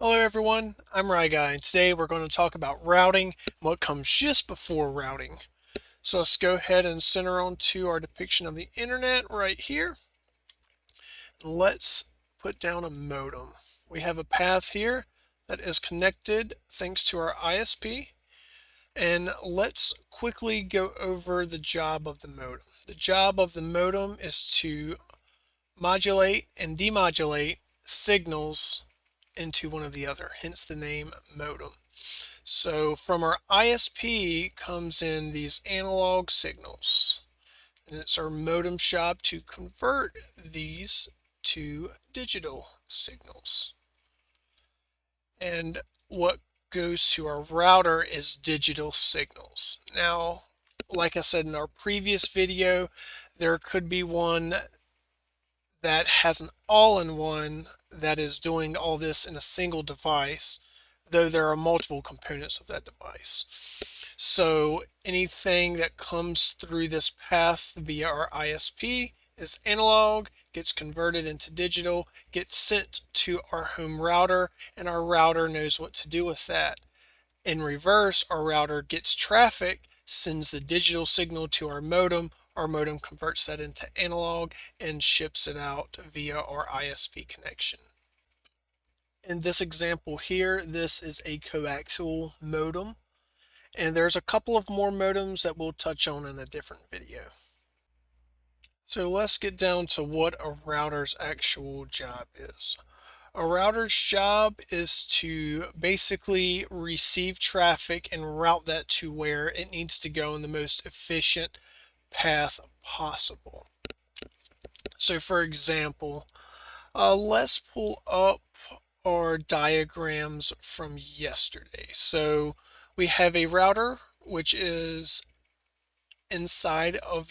Hello everyone, I'm Guy, and today we're going to talk about routing and what comes just before routing. So let's go ahead and center on to our depiction of the internet right here. Let's put down a modem. We have a path here that is connected thanks to our ISP. And let's quickly go over the job of the modem. The job of the modem is to modulate and demodulate signals into one of the other, hence the name modem. So from our ISP comes in these analog signals, and it's our modem shop to convert these to digital signals. And what goes to our router is digital signals. Now, like I said in our previous video, there could be one that has an all-in-one that is doing all this in a single device, though there are multiple components of that device. So anything that comes through this path via our ISP is analog, gets converted into digital, gets sent to our home router, and our router knows what to do with that. In reverse, our router gets traffic, sends the digital signal to our modem converts that into analog and ships it out via our ISP connection. In this example here, this is a coaxial modem, and there's a couple of more modems that we'll touch on in a different video. So let's get down to what a router's actual job is. A router's job is to basically receive traffic and route that to where it needs to go in the most efficient path possible. So for example, let's pull up our diagrams from yesterday. So we have a router which is inside of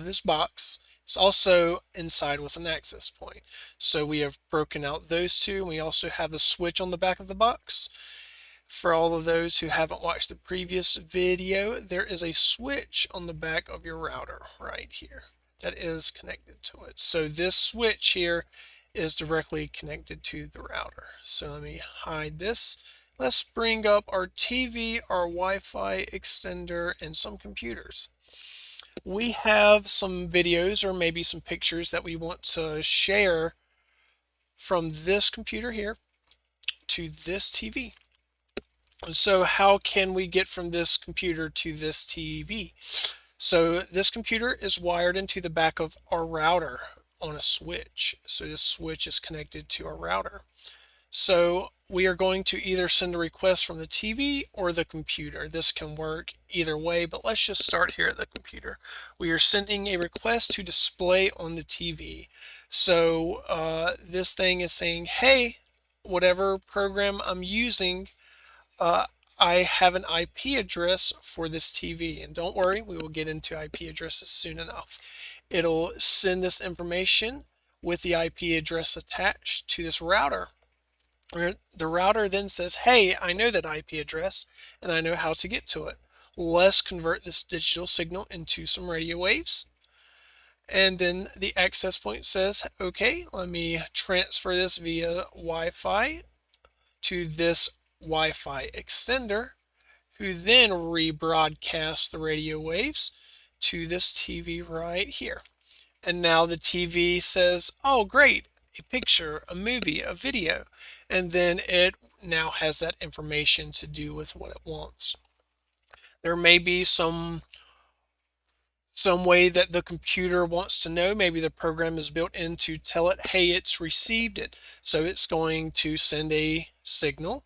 this box. It's also inside with an access point. So we have broken out those two, and we also have the switch on the back of the box. For all of those who haven't watched the previous video, there is a switch on the back of your router right here that is connected to it. So this switch here is directly connected to the router. So let me hide this. Let's bring up our TV, our Wi-Fi extender, and some computers. We have some videos or maybe some pictures that we want to share from this computer here to this TV. So how can we get from this computer to this TV? So this computer is wired into the back of our router on a switch. So this switch is connected to our router. So we are going to either send a request from the TV or the computer. This can work either way, but let's just start here at the computer. We are sending a request to display on the TV. So this thing is saying, hey, whatever program I'm using, I have an IP address for this TV. And don't worry, we will get into IP addresses soon enough. It'll send this information with the IP address attached to this router. The router then says, hey, I know that IP address and I know how to get to it. Let's convert this digital signal into some radio waves. And then the access point says, okay, let me transfer this via Wi-Fi to this Wi-Fi extender, who then rebroadcasts the radio waves to this TV right here. And now the TV says, oh great, a picture, a movie, a video, and then it now has that information to do with what it wants. There may be some way that the computer wants to know. Maybe the program is built in to tell it, hey, it's received it. So it's going to send a signal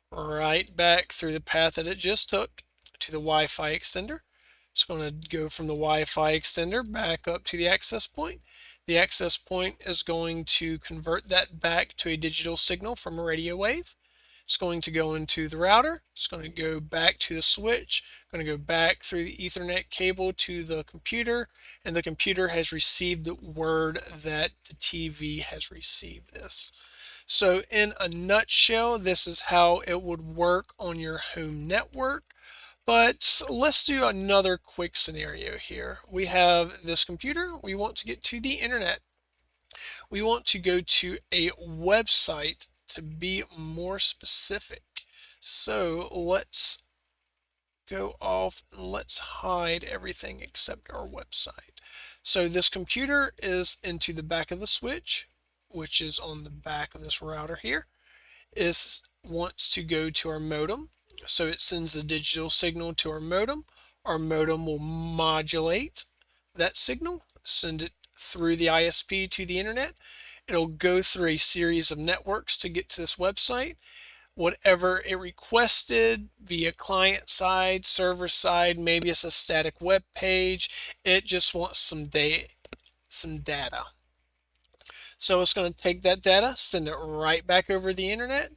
right back through the path that it just took to the Wi-Fi extender. It's going to go from the Wi-Fi extender back up to the access point. The access point is going to convert that back to a digital signal from a radio wave. It's going to go into the router. It's going to go back to the switch, going to go back through the Ethernet cable to the computer, and the computer has received the word that the TV has received this. So in a nutshell, this is how it would work on your home network. But let's do another quick scenario here. We have this computer. We want to get to the internet. We want to go to a website to be more specific. So let's go off and let's hide everything except our website. So this computer is into the back of the switch, which is on the back of this router here. It wants to go to our modem. So it sends the digital signal to our modem. Our modem will modulate that signal, send it through the ISP to the internet. It'll go through a series of networks to get to this website. Whatever it requested via client side, server side, maybe it's a static web page. It just wants some data. So it's going to take that data, send it right back over the internet.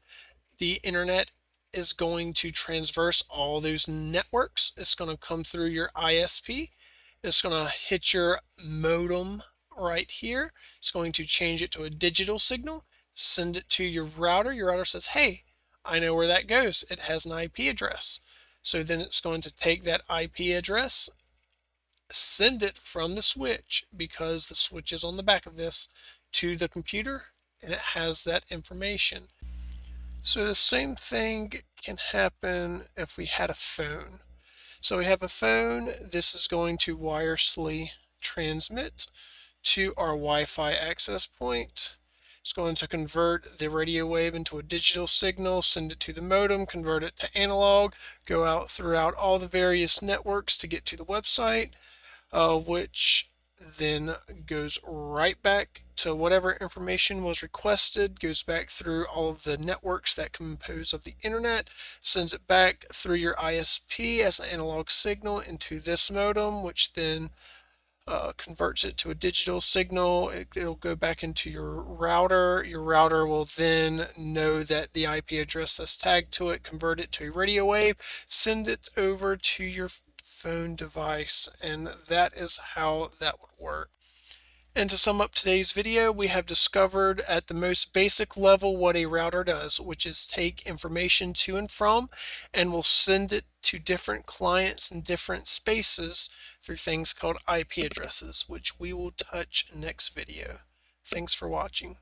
The internet is going to transverse all those networks. It's going to come through your ISP. It's going to hit your modem right here. It's going to change it to a digital signal, send it to your router. Your router says, hey, I know where that goes. It has an IP address. So then it's going to take that IP address, send it from the switch, because the switch is on the back of this, to the computer, and it has that information. So the same thing can happen if we had a phone. So we have a phone. This is going to wirelessly transmit to our Wi-Fi access point. It's going to convert the radio wave into a digital signal, send it to the modem, convert it to analog, go out throughout all the various networks to get to the website, which then goes right back to whatever information was requested, goes back through all of the networks that compose of the internet, sends it back through your ISP as an analog signal into this modem, which then converts it to a digital signal. It'll go back into your router. Your router will then know that the IP address that's tagged to it, convert it to a radio wave, send it over to your phone device, and that is how that would work. And to sum up today's video, we have discovered at the most basic level what a router does, which is take information to and from, and will send it to different clients in different spaces through things called IP addresses, which we will touch next video. Thanks for watching.